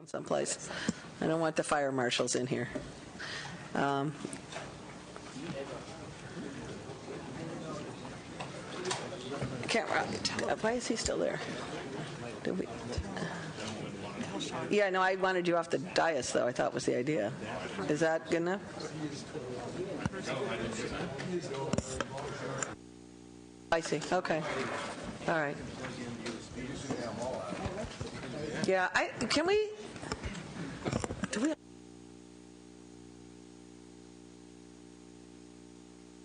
someplace. I don't want the fire marshals in here. Can't. Why is he still there? Did we? Yeah, no, I wanted you off the dais, though. I thought was the idea. Is that good enough? I see. Okay. All right. Yeah, can we? Do we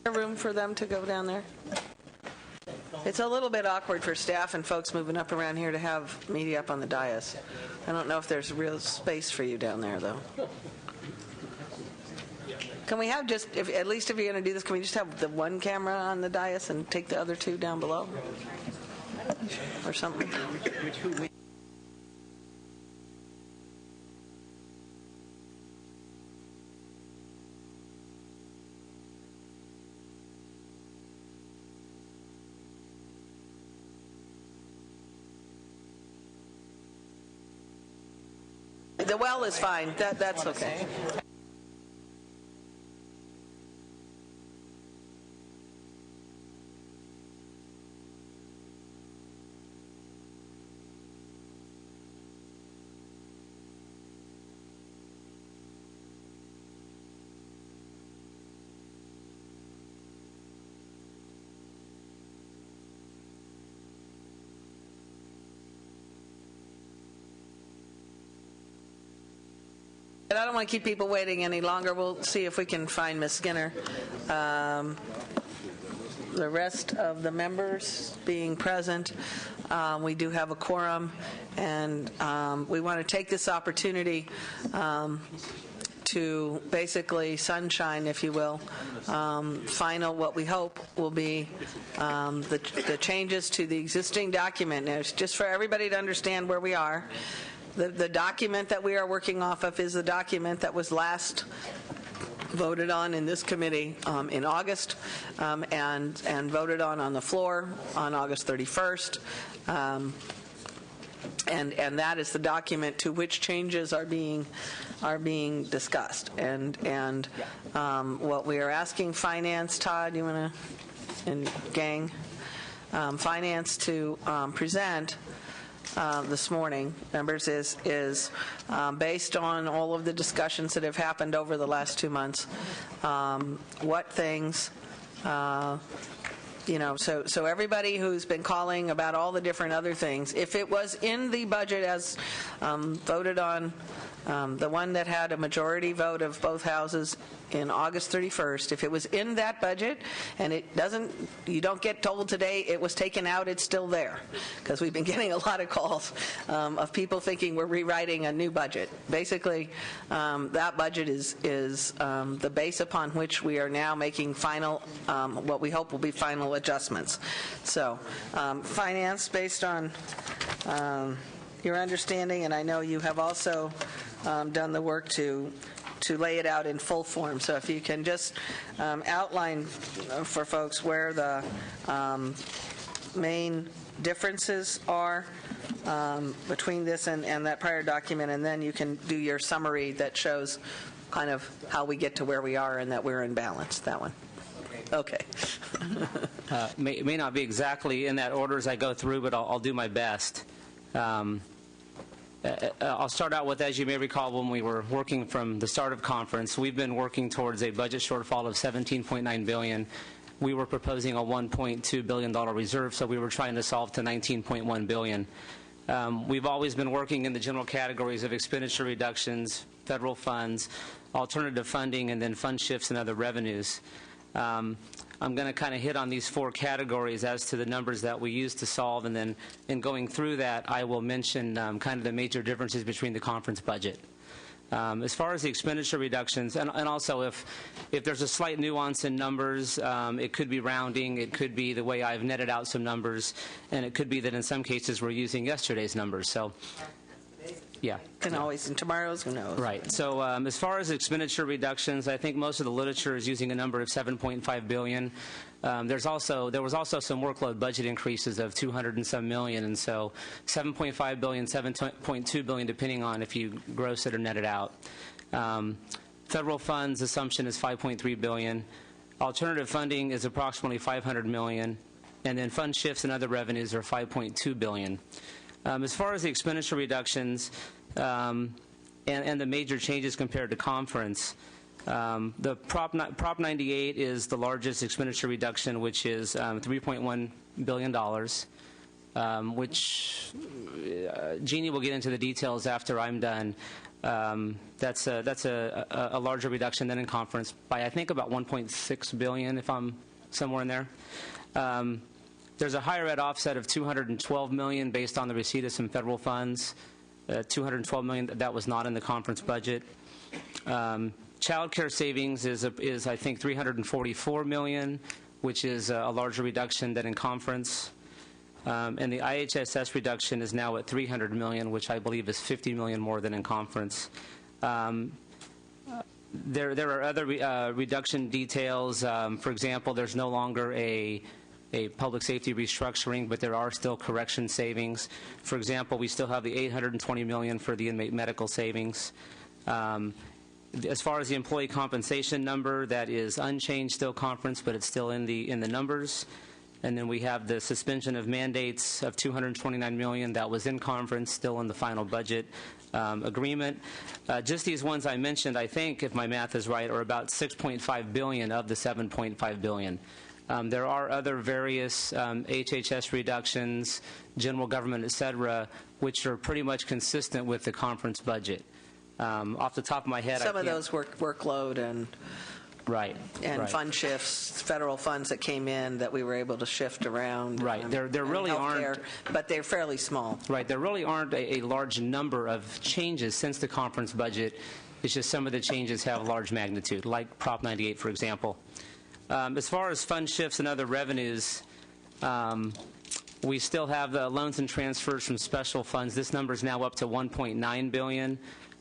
have room for them to go down there? It's a little bit awkward for staff and folks moving up around here to have media up on the dais. I don't know if there's real space for you down there, though. Can we have just, at least if you're going to do this, can we just have the one camera on the dais and take the other two down below? Or something? The well is fine. That's okay. And I don't want to keep people waiting any longer. We'll see if we can find Ms. Skinner. The rest of the members being present, we do have a quorum, and we want to take this opportunity to basically sunshine, if you will, final what we hope will be the changes to the existing document. Now, it's just for everybody to understand where we are. The document that we are working off of is the document that was last voted on in this committee in August and voted on the floor on August 31st. And that is the document to which changes are being discussed. And what we are asking Finance, Todd, you want to, and gang, Finance to present this morning, members, is based on all of the discussions that have happened over the last 2 months. What things, so everybody who's been calling about all the different other things, if it was in the budget as voted on, the one that had a majority vote of both houses in August 31st, if it was in that budget and you don't get told today it was taken out, it's still there, because we've been getting a lot of calls of people thinking we're rewriting a new budget. Basically, that budget is the base upon which we are now making final, what we hope will be final adjustments. So, Finance, based on your understanding, and I know you have also done the work to lay it out in full form. So if you can just outline for folks where the main differences are between this and that prior document, and then you can do your summary that shows kind of how we get to where we are and that we're in balance. That one. Okay. May not be exactly in that order as I go through, but I'll do my best. I'll start out with, as you may recall, when we were working from the start of conference, we've been working towards a budget shortfall of $17.9 billion. We were proposing a $1.2 billion reserve, so we were trying to solve to $19.1 billion. We've always been working in the general categories of expenditure reductions, federal funds, alternative funding, and then fund shifts and other revenues. I'm going to kind of hit on these 4 categories as to the numbers that we use to solve, and then in going through that, I will mention kind of the major differences between the conference budget. As far as the expenditure reductions, and also if there's a slight nuance in numbers, it could be rounding, it could be the way I've netted out some numbers, and it could be that in some cases we're using yesterday's numbers. So Yeah. Can always, and tomorrow's, who knows? Right. So as far as expenditure reductions, I think most of the literature is using a number of $7.5 billion. There was also some workload budget increases of 200 and some million, and so 7.5 billion, 7.2 billion, depending on if you gross it or net it out. Federal funds assumption is 5.3 billion. Alternative funding is approximately 500 million, and then fund shifts and other revenues are 5.2 billion. As far as the expenditure reductions and the major changes compared to conference, the Prop 98 is the largest expenditure reduction, which is $3.1 billion, which Jeannie will get into the details after I'm done. That's a larger reduction than in conference by, I think, about 1.6 billion, if I'm somewhere in there. There's a higher ed offset of $212 million based on the receipt of some federal funds. $212 million, that was not in the conference budget. Child care savings is I think, $344 million, which is a larger reduction than in conference. And the IHSS reduction is now at $300 million, which I believe is $50 million more than in conference. There are other reduction details. For example, there's no longer a public safety restructuring, but there are still correction savings. For example, we still have the $820 million for the inmate medical savings. As far as the employee compensation number, that is unchanged still conference, but it's still in the numbers. And then we have the suspension of mandates of $229 million. That was in conference, still in the final budget agreement. Just these ones I mentioned, I think, if my math is right, are about $6.5 billion of the $7.5 billion. There are other various HHS reductions, general government, et cetera, which are pretty much consistent with the conference budget. Off the top of my head, Some of those workload and right, fund shifts, federal funds that came in that we were able to shift around. Right. There really aren't, but they're fairly small. Right. There really aren't a large number of changes since the conference budget. It's just some of the changes have large magnitude, like Prop 98, for example. As far as fund shifts and other revenues, we still have the loans and transfers from special funds. This number is now up to $1.9 billion.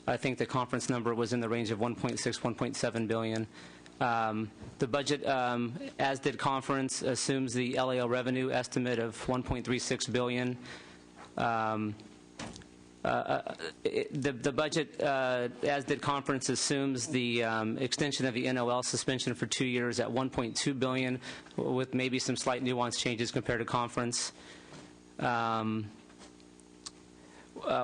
I think the conference number was in the range of $1.6, $1.7 billion. The budget, as did conference, assumes the LAO revenue estimate of $1.36 billion. The budget, as did conference, assumes the extension of the NOL suspension for 2 years at $1.2 billion, with maybe some slight nuance changes compared to conference.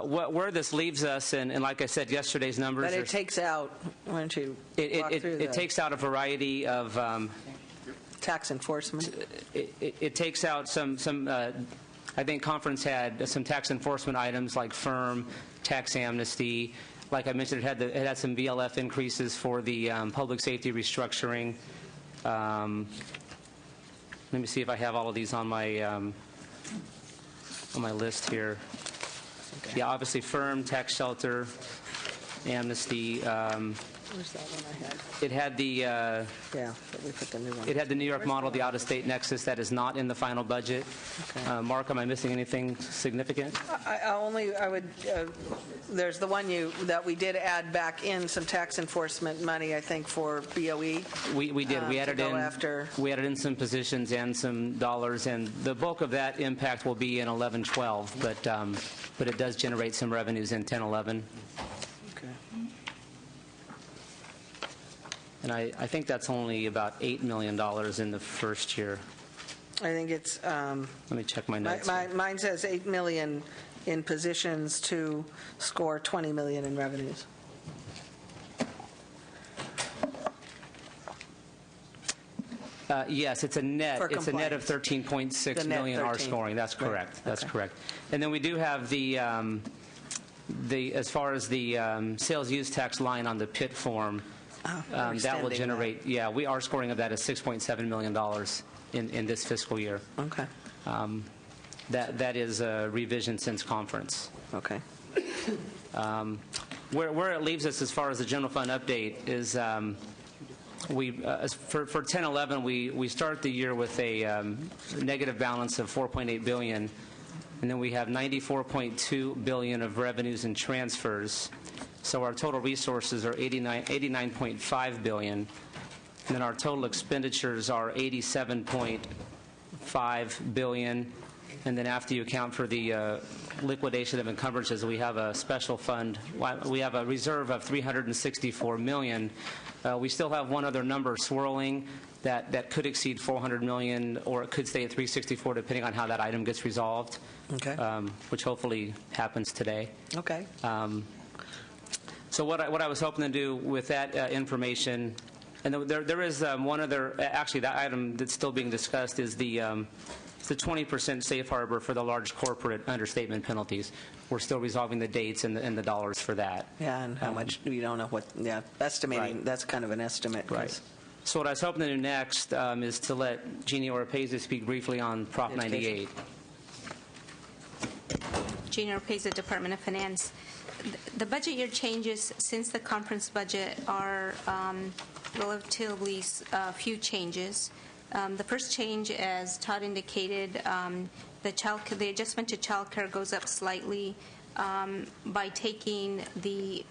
Where this leaves us, and like I said, yesterday's numbers. But it takes out. Why don't you walk through it takes out a variety of tax enforcement. It takes out some. I think conference had some tax enforcement items like firm, tax amnesty. Like I mentioned, it had some VLF increases for the public safety restructuring. Let me see if I have all of these on my list here. Okay. Yeah, obviously firm, tax shelter, amnesty. Where's that one I had? It had the yeah, but we put the new one. It had the New York model, the out-of-state nexus. That is not in the final budget. Okay. Mark, am I missing anything significant? I would. There's the one that we did add back in some tax enforcement money, I think, for BOE. We did. We added in. We added in some positions and some dollars, and the bulk of that impact will be in 11-12. But it does generate some revenues in 10-11. Okay. And I think that's only about $8 million in the first year. I think it's. Let me check my notes. Mine says $8 million in positions to score $20 million in revenues. Yes, it's a net. It's a net of 13.6 million R scoring. That's correct. Right. That's correct. And then we do have the as far as the sales use tax line on the PIT form. That will generate. That. Yeah, we are scoring of that is $6.7 million in this fiscal year. Okay. That is a revision since conference. Okay. Where it leaves us as far as the general fund update is for 10-11 we start the year with a negative balance of $4.8 billion. And then we have $94.2 billion of revenues and transfers. So our total resources are $89.5 billion. And then our total expenditures are $87.5 billion. And then after you account for the liquidation of encumbrances, we have a special fund. We have a reserve of $364 million. We still have one other number swirling that could exceed $400 million, or it could stay at 364, depending on how that item gets resolved, Okay. Which hopefully happens today. Okay. So what I was hoping to do with that information, and there is one other, actually that item that's still being discussed is the 20% safe harbor for the large corporate understatement penalties. We're still resolving the dates and the dollars for that. Yeah, and how much, we don't know what, yeah, estimating, Right. that's kind of an estimate. 'cause Right. So what I was hoping to do next is to let Jeannie Oropeza speak briefly on Prop Education. 98. Jeannie Oropeza, Department of Finance. The budget year changes since the conference budget are relatively few changes. The first change, as Todd indicated, the adjustment to child care goes up slightly by taking the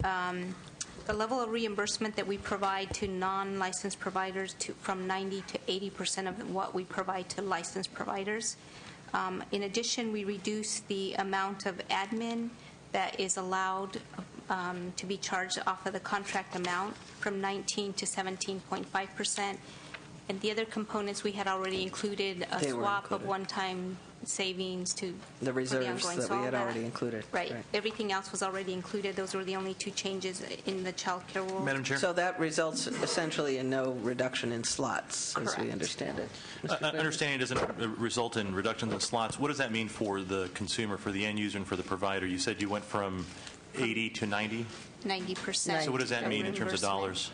level of reimbursement that we provide to non-licensed providers from 90 to 80% of what we provide to licensed providers. In addition, we reduce the amount of admin that is allowed to be charged off of the contract amount from 19 to 17.5%. And the other components, we had already included a They were swap of included. one-time savings to The for reserves ongoing. that So we all had already included. Right. Right. Everything else was already included. Those were the only two changes in the child care rule. Madam Chair? So that results essentially in no reduction in slots, as we Correct. understand it. Mr. Quinn? Understanding it doesn't result in reductions in slots. What does that mean for the consumer, for the end user, and for the provider? You said you went from 80 to 90? 90%. So what does that mean in terms of dollars?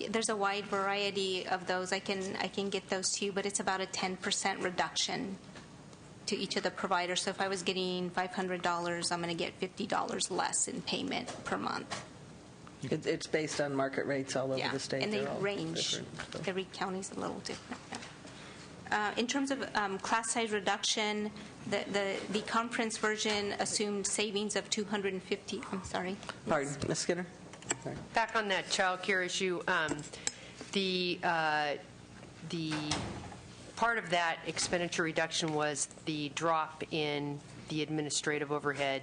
There's a wide variety of those. I can get those to you, but it's about a 10% reduction to each of the providers. So if I was getting $500, I'm going to get $50 less in payment per month. It's based on market rates all over Yeah, the state. and they They're all range. different, so. Every county's a little different. In terms of class size reduction, the conference version assumed savings of 250. I'm sorry. Pardon, Ms. Skinner? Sorry. Back on that child care issue, the part of that expenditure reduction was the drop in the administrative overhead,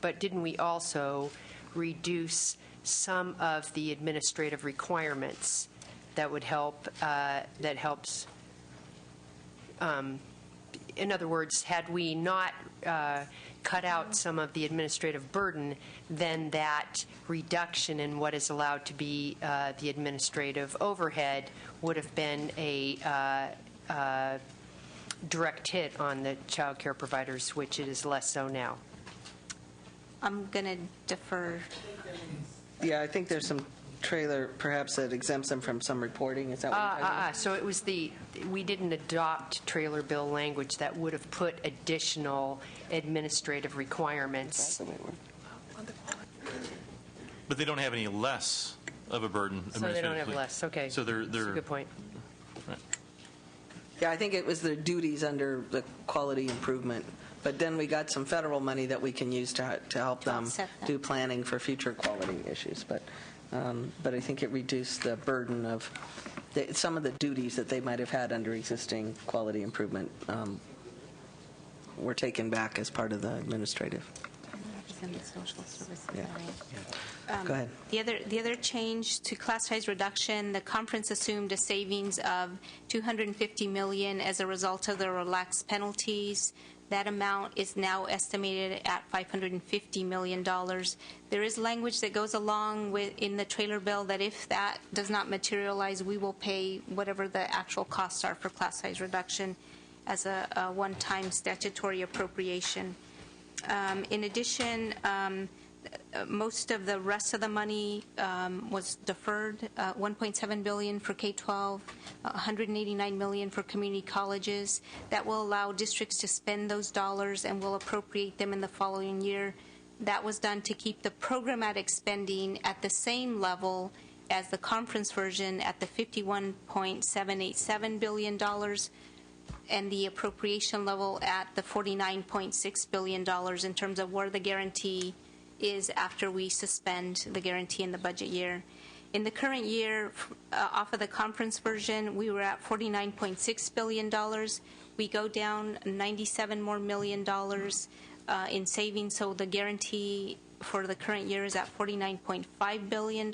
but didn't we also reduce some of the administrative requirements that would help, that helps? In other words, had we not cut out some of the administrative burden, then that reduction in what is allowed to be the administrative overhead would have been a direct hit on the child care providers, which it is less so now. I'm going to defer. Yeah, I think there's some trailer perhaps that exempts them from some reporting. Is that what you're talking about? So it was we didn't adopt trailer bill language that would have put additional administrative requirements. But they don't have any less of a burden. So they don't have administratively. less, okay. So That's a good point. Yeah, I think it was their duties under the quality improvement. But then we got some federal money that we can use to help them offset that. do planning for future quality issues. But I think it reduced the burden of some of the duties that they might have had under existing quality improvement were taken back as part of the administrative. Yeah. Go ahead. The other change to class size reduction, the conference assumed a savings of $250 million as a result of the relaxed penalties. That amount is now estimated at $550 million. There is language that goes along with in the trailer bill that if that does not materialize, we will pay whatever the actual costs are for class size reduction as a one-time statutory appropriation. In addition, most of the rest of the money was deferred, $1.7 billion for K-12, $189 million for community colleges. That will allow districts to spend those dollars and will appropriate them in the following year. That was done to keep the programmatic spending at the same level as the conference version at the $51.787 billion. and the appropriation level at the $49.6 billion in terms of where the guarantee is after we suspend the guarantee in the budget year. In the current year, off of the conference version, we were at $49.6 billion. We go down $97 more million in savings, so the guarantee for the current year is at $49.5 billion.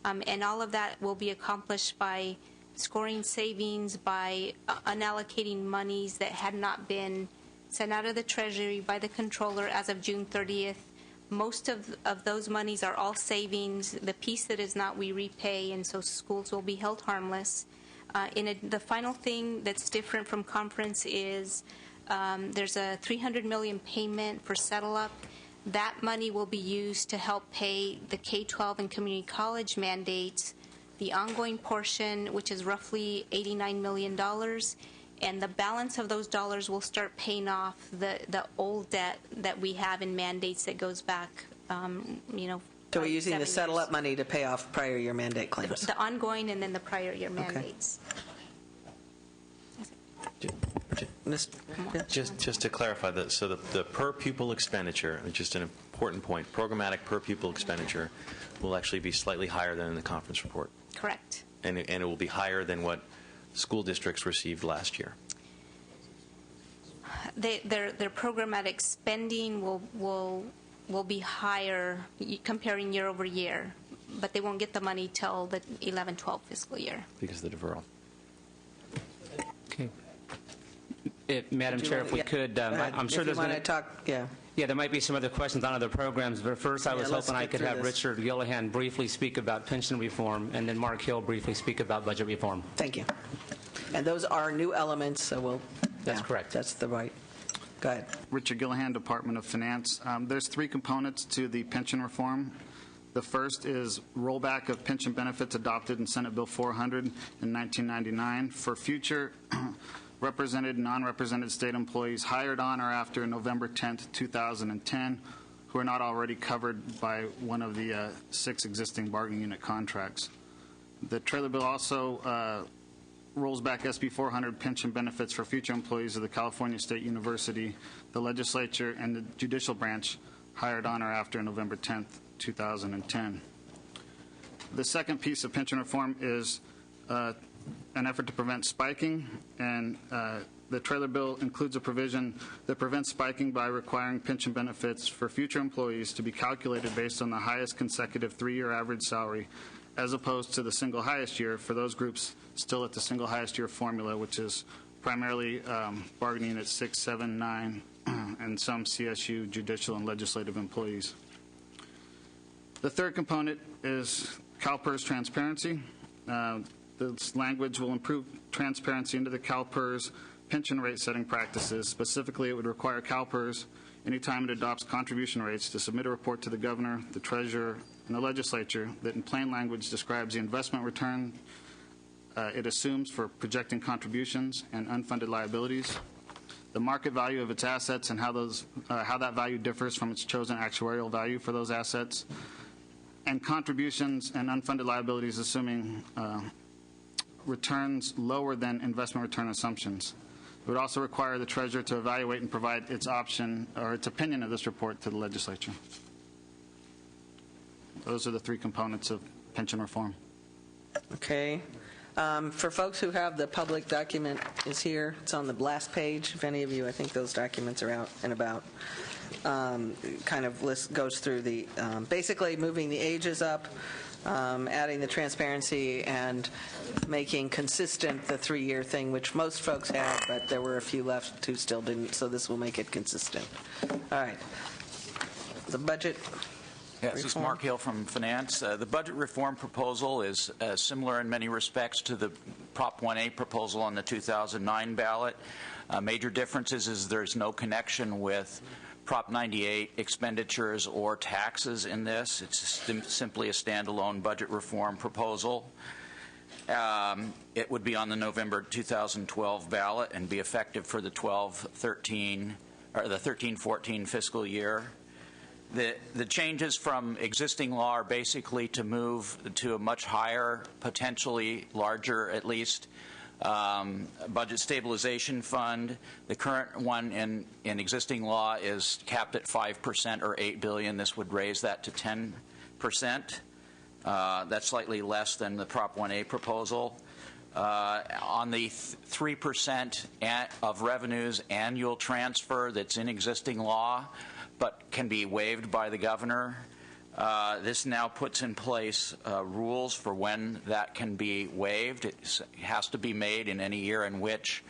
And all of that will be accomplished by scoring savings, by unallocating monies that had not been sent out of the Treasury by the Controller as of June 30th. Most of those monies are all savings. The piece that is not, we repay, and so schools will be held harmless. The final thing that's different from conference is there's a $300 million payment for Settle Up. That money will be used to help pay the K-12 and community college mandates, the ongoing portion, which is roughly $89 million, and the balance of those dollars will start paying off the old debt that we have in mandates that goes back, So we're using the 7 Settle years. Up money to pay off prior year mandate claims. The ongoing and then the prior year mandates. Yeah. Just to clarify, so the per pupil expenditure, just an important point, programmatic per pupil expenditure will actually be slightly higher than in the conference report. Correct. And it will be higher than what school districts received last year. Their programmatic spending will be higher comparing year over year, but they won't get the money till the 11-12 fiscal year. Because of the deferral. Okay. Madam Chair, if we could, I'm sure if there's you want going to talk, yeah. Yeah, there might be some other questions on other programs, but first I was let's hoping I get could through have this. Richard Gillihan briefly speak about pension reform, and then Mark Hill briefly speak about budget reform. Thank you. And those are new elements, so we'll... That's yeah, correct. That's the right. Go ahead. Richard Gillihan, Department of Finance. There's three components to the pension reform. The first is rollback of pension benefits adopted in Senate Bill 400 in 1999 for future represented and non-represented state employees hired on or after November 10th, 2010, who are not already covered by one of the 6 existing bargaining unit contracts. The trailer bill also rolls back SB 400 pension benefits for future employees of the California State University, the legislature, and the judicial branch hired on or after November 10th, 2010. The second piece of pension reform is an effort to prevent spiking, and the trailer bill includes a provision that prevents spiking by requiring pension benefits for future employees to be calculated based on the highest consecutive 3-year average salary, as opposed to the single highest year for those groups still at the single highest year formula, which is primarily bargaining at 6, 7, 9, and some CSU judicial and legislative employees. The third component is CalPERS transparency. This language will improve transparency into the CalPERS pension rate setting practices. Specifically, it would require CalPERS, anytime it adopts contribution rates, to submit a report to the governor, the treasurer, and the legislature that in plain language describes the investment return it assumes for projecting contributions and unfunded liabilities, the market value of its assets and how that value differs from its chosen actuarial value for those assets, and contributions and unfunded liabilities assuming returns lower than investment return assumptions. It would also require the treasurer to evaluate and provide its option or its opinion of this report to the legislature. Those are the three components of pension reform. Okay. For folks who have the public document is here. It's on the last page. If any of you, I think those documents are out and about. Kind of goes through the, basically moving the ages up, adding the transparency, and making consistent the 3-year thing, which most folks have, but there were a few left who still didn't, so this will make it consistent. All right. The budget. Yes, this is reform. Mark Hill from Finance. The budget reform proposal is similar in many respects to the Prop 1A proposal on the 2009 ballot. Major differences is there's no connection with Prop 98 expenditures or taxes in this. It's simply a standalone budget reform proposal. It would be on the November 2012 ballot and be effective for the 12-13 or the 13-14 fiscal year. The changes from existing law are basically to move to a much higher, potentially larger at least, Budget Stabilization Fund, the current one in existing law is capped at 5% or $8 billion. This would raise that to 10%. That's slightly less than the Prop 1A proposal. On the 3% of revenues annual transfer that's in existing law but can be waived by the governor, this now puts in place rules for when that can be waived. It has to be made in any year in which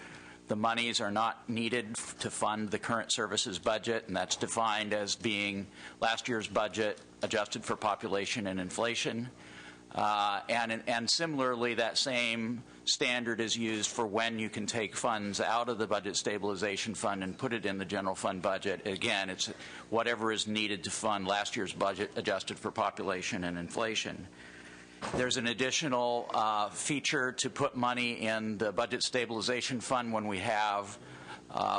the monies are not needed to fund the current services budget, and that's defined as being last year's budget adjusted for population and inflation. And similarly, that same standard is used for when you can take funds out of the Budget Stabilization Fund and put it in the general fund budget. Again, it's whatever is needed to fund last year's budget adjusted for population and inflation. There's an additional feature to put money in the Budget Stabilization Fund when we have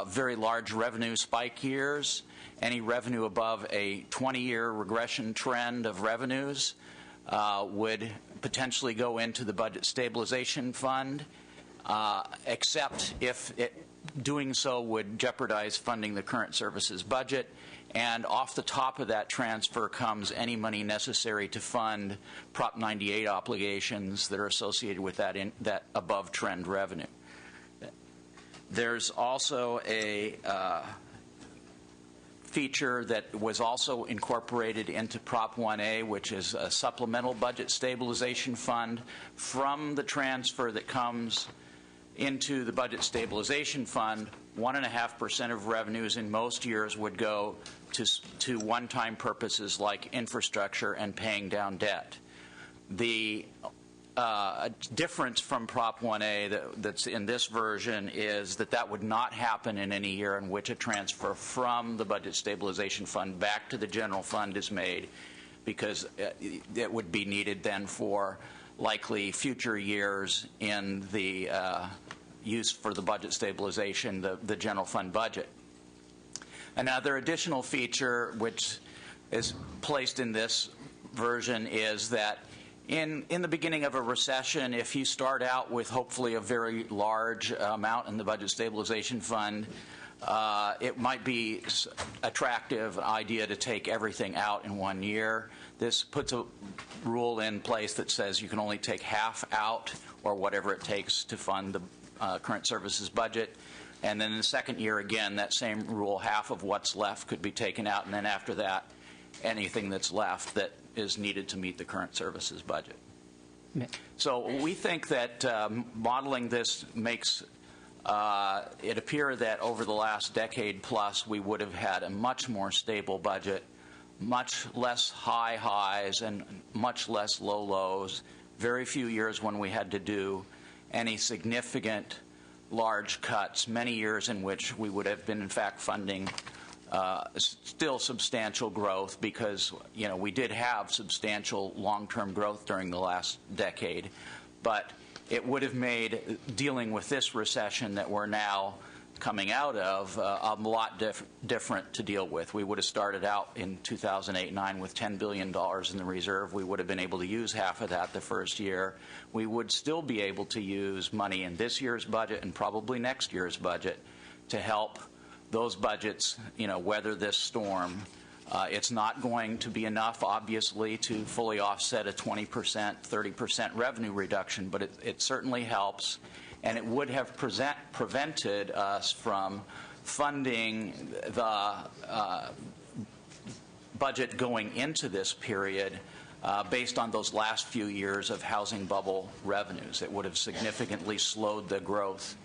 very large revenue spike years. Any revenue above a 20-year regression trend of revenues would potentially go into the Budget Stabilization Fund, except if doing so would jeopardize funding the current services budget. And off the top of that transfer comes any money necessary to fund Prop 98 obligations that are associated with that above-trend revenue. There's also a feature that was also incorporated into Prop 1A, which is a supplemental budget stabilization fund. From the transfer that comes into the budget stabilization fund, 1.5% of revenues in most years would go to one-time purposes like infrastructure and paying down debt. The difference from Prop 1A that's in this version is that would not happen in any year in which a transfer from the Budget Stabilization Fund back to the general fund is made, because it would be needed then for likely future years in the use for the budget stabilization, the general fund budget. Another additional feature which is placed in this version is that in the beginning of a recession, if you start out with hopefully a very large amount in the Budget Stabilization Fund, it might be attractive idea to take everything out in 1 year. This puts a rule in place that says you can only take half out, or whatever it takes to fund the current services budget. And then in the second year, again, that same rule, half of what's left could be taken out, and then after that, anything that's left that is needed to meet the current services budget. So we think that modeling this makes it appear that over the last decade plus, we would have had a much more stable budget, much less high highs and much less low lows, very few years when we had to do any significant large cuts, many years in which we would have been, in fact, funding still substantial growth, because we did have substantial long-term growth during the last decade, but it would have made dealing with this recession that we're now coming out of a lot different to deal with. We would have started out in 2008-9 with $10 billion in the reserve. We would have been able to use half of that the first year. We would still be able to use money in this year's budget and probably next year's budget to help those budgets, weather this storm. It's not going to be enough, obviously, to fully offset a 20%, 30% revenue reduction, but it certainly helps, and it would have prevented us from funding the budget going into this period based on those last few years of housing bubble revenues. It would have significantly slowed the growth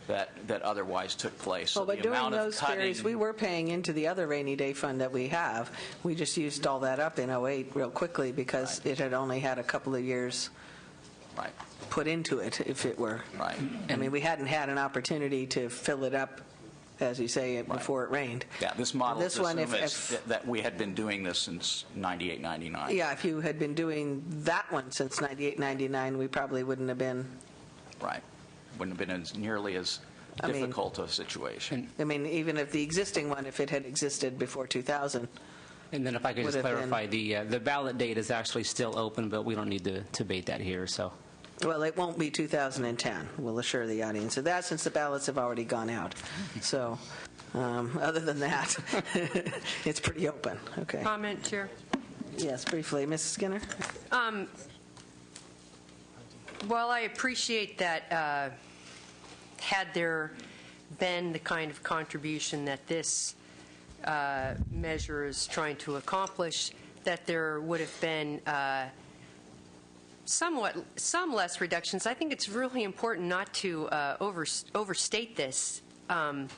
that otherwise took place. Well, So but the during amount of those cutting, periods, we were paying into the other rainy day fund that we have. We just used all that up in '08 real quickly because it had only had a couple of years right, put into it, if it were. right. I mean, we hadn't had an opportunity to fill it up, as you say, before it rained. Yeah, this model This one, assumes that we had been doing this since 98, 99. Yeah, if you had been doing that one since '98, '99, we probably wouldn't have been. Right. Wouldn't have been nearly as difficult a situation. I mean, even if the existing one, if it had existed before 2000. And then if I could Would just have clarify, the ballot date is actually still open, but we don't need to debate that here. So Well, it won't be 2010, we'll assure the audience of that, since the ballots have already gone out. So, other than that, it's pretty open. Okay. Comment, Chair? Yes, briefly. Mrs. Skinner? While I appreciate that had there been the kind of contribution that this measure is trying to accomplish, that there would have been some less reductions. I think it's really important not to overstate this. The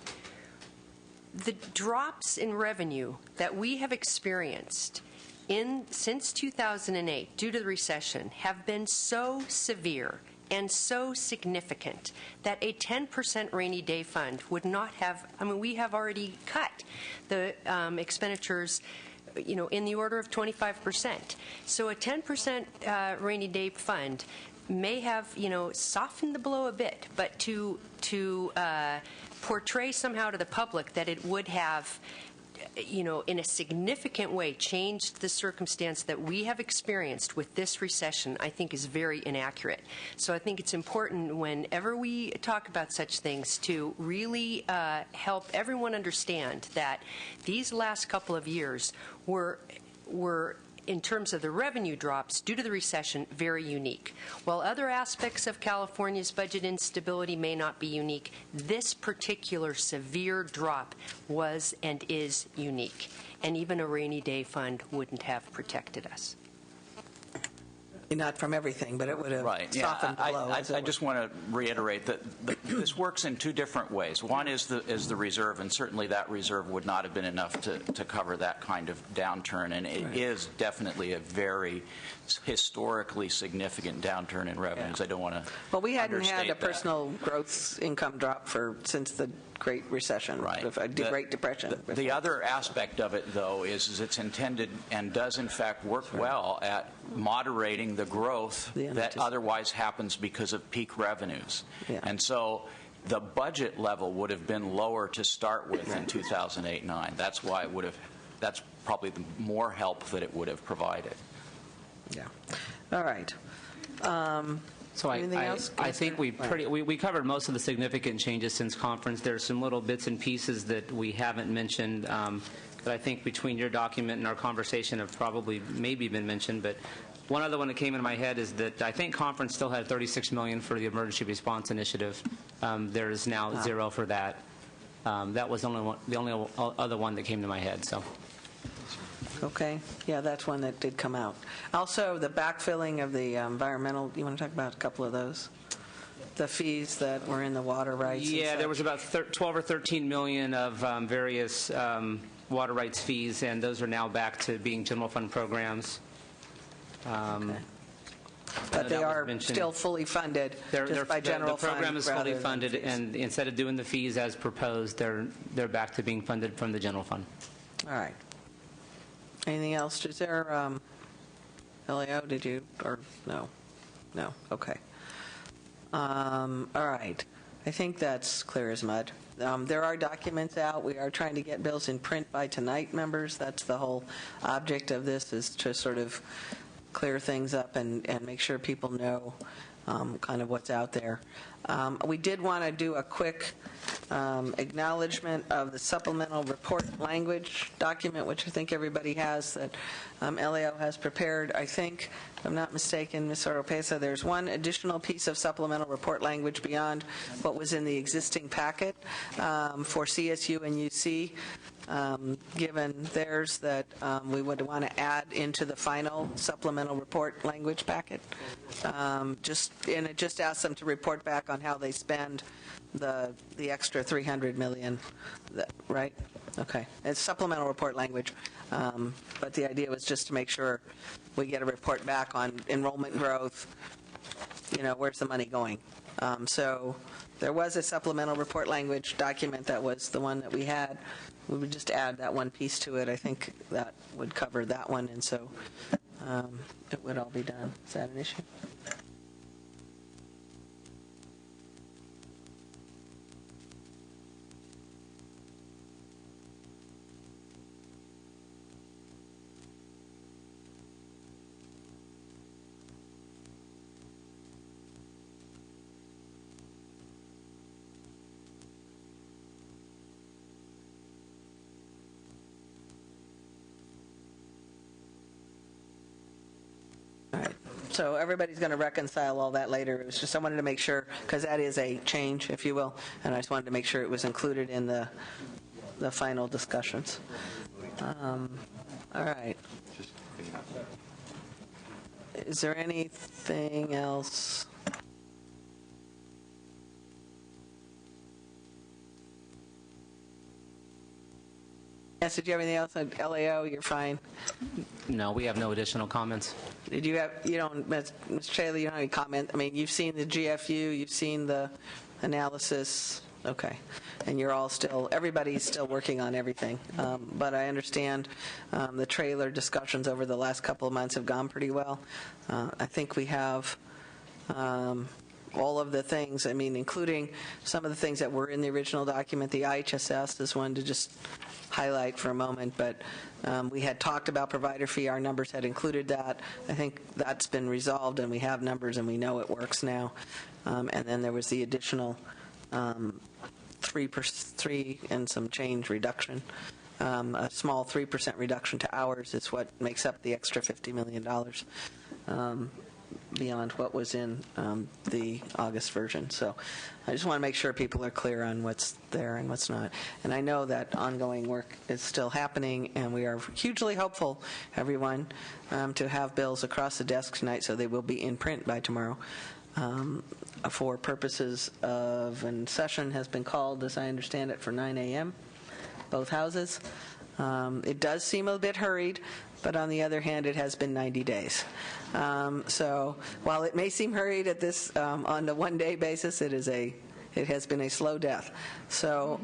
drops in revenue that we have experienced since 2008 due to the recession have been so severe and so significant that a 10% rainy day fund would not have, we have already cut the expenditures in the order of 25%. So a 10% rainy day fund may have, softened the blow a bit, but to portray somehow to the public that it would have, in a significant way changed the circumstance that we have experienced with this recession, I think is very inaccurate. So I think it's important whenever we talk about such things to really help everyone understand that these last couple of years were in terms of the revenue drops due to the recession, very unique. While other aspects of California's budget instability may not be unique, this particular severe drop was and is unique. And even a rainy day fund wouldn't have protected us. Not from everything, but it would have softened the blow. I just want to reiterate that this works in two different ways. One is the reserve, and certainly that reserve would not have been enough to cover that kind of downturn, and it is definitely a very historically significant downturn in revenues. Yeah. I don't want to Well, we hadn't understate had a personal gross income drop since the Great Recession, right. The Great Depression. The other aspect of it, though, is it's intended and does, in fact, work well at moderating the growth that otherwise happens because of peak revenues. Yeah. And so the budget level would have been lower to start with in 2008-9. That's why it would have. That's probably the more help that it would have provided. Yeah. All right. So Anything else? I think we covered most of the significant changes since conference. There's some little bits and pieces that we haven't mentioned that I think between your document and our conversation have probably maybe been mentioned. But one other one that came into my head is that I think conference still had $36 million for the emergency response initiative. There is now zero for that. That was the only other one that came to my head. So. Okay. Yeah, that's one that did come out. Also, the backfilling of the environmental, you want to talk about a couple of those? The fees that were in the water rights? Yeah, there was about 12 or 13 million of various water rights fees, and those are now back to being general fund programs. Okay. But they are still fully funded just by general fund. The program is fully funded, and instead of doing the fees as proposed, they're back to being funded from the general fund. All right. Anything else? Is there, LAO, did you, or no? No, okay. All right. I think that's clear as mud. There are documents out. We are trying to get bills in print by tonight, members. That's the whole object of this, is to sort of clear things up and make sure people know kind of what's out there. We did want to do a quick acknowledgement of the supplemental report language document, which I think everybody has, that LAO has prepared. I think, if I'm not mistaken, Ms. Oropesa, there's one additional piece of supplemental report language beyond what was in the existing packet for CSU and UC. Given theirs, that we would want to add into the final supplemental report language packet. It just asks them to report back on how they spend the extra $300 million, right? Okay. It's supplemental report language, but the idea was just to make sure we get a report back on enrollment growth, where's the money going. So there was a supplemental report language document that was the one that we had. We would just add that one piece to it. I think that would cover that one, and so it would all be done. Is that an issue? So everybody's going to reconcile all that later. It was just I wanted to make sure, because that is a change, if you will, and I just wanted to make sure it was included in the final discussions. All right. Is there anything else? Yes, did you have anything else on LAO? You're fine. No, we have no additional comments. Did you have, you don't, Ms. Chaley, you don't have any comment? I mean, you've seen the GFU, you've seen the analysis, okay. And you're all still, everybody's still working on everything. But I understand the trailer discussions over the last couple of months have gone pretty well. I think we have all of the things, I mean, including some of the things that were in the original document. The IHSS is one to just highlight for a moment, but we had talked about provider fee. Our numbers had included that. I think that's been resolved, and we have numbers, and we know it works now. And then there was the additional 3% and some change reduction. A small 3% reduction to hours is what makes up the extra $50 million. Beyond what was in the August version. So I just want to make sure people are clear on what's there and what's not. And I know that ongoing work is still happening, and we are hugely hopeful, everyone, to have bills across the desk tonight, so they will be in print by tomorrow. For purposes of, and session has been called, as I understand it, for 9 a.m., both houses. It does seem a bit hurried, but on the other hand, it has been 90 days. So while it may seem hurried at this on the one-day basis, it has been a slow death. So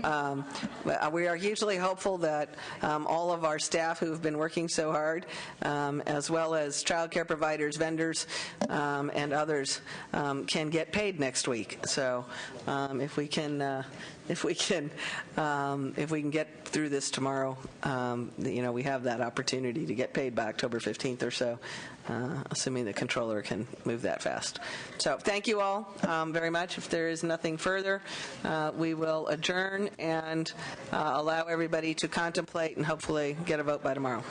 we are hugely hopeful that all of our staff who have been working so hard, as well as child care providers, vendors, and others, can get paid next week. So if we can get through this tomorrow, we have that opportunity to get paid by October 15th or so, assuming the controller can move that fast. So thank you all very much. If there is nothing further, we will adjourn and allow everybody to contemplate and hopefully get a vote by tomorrow.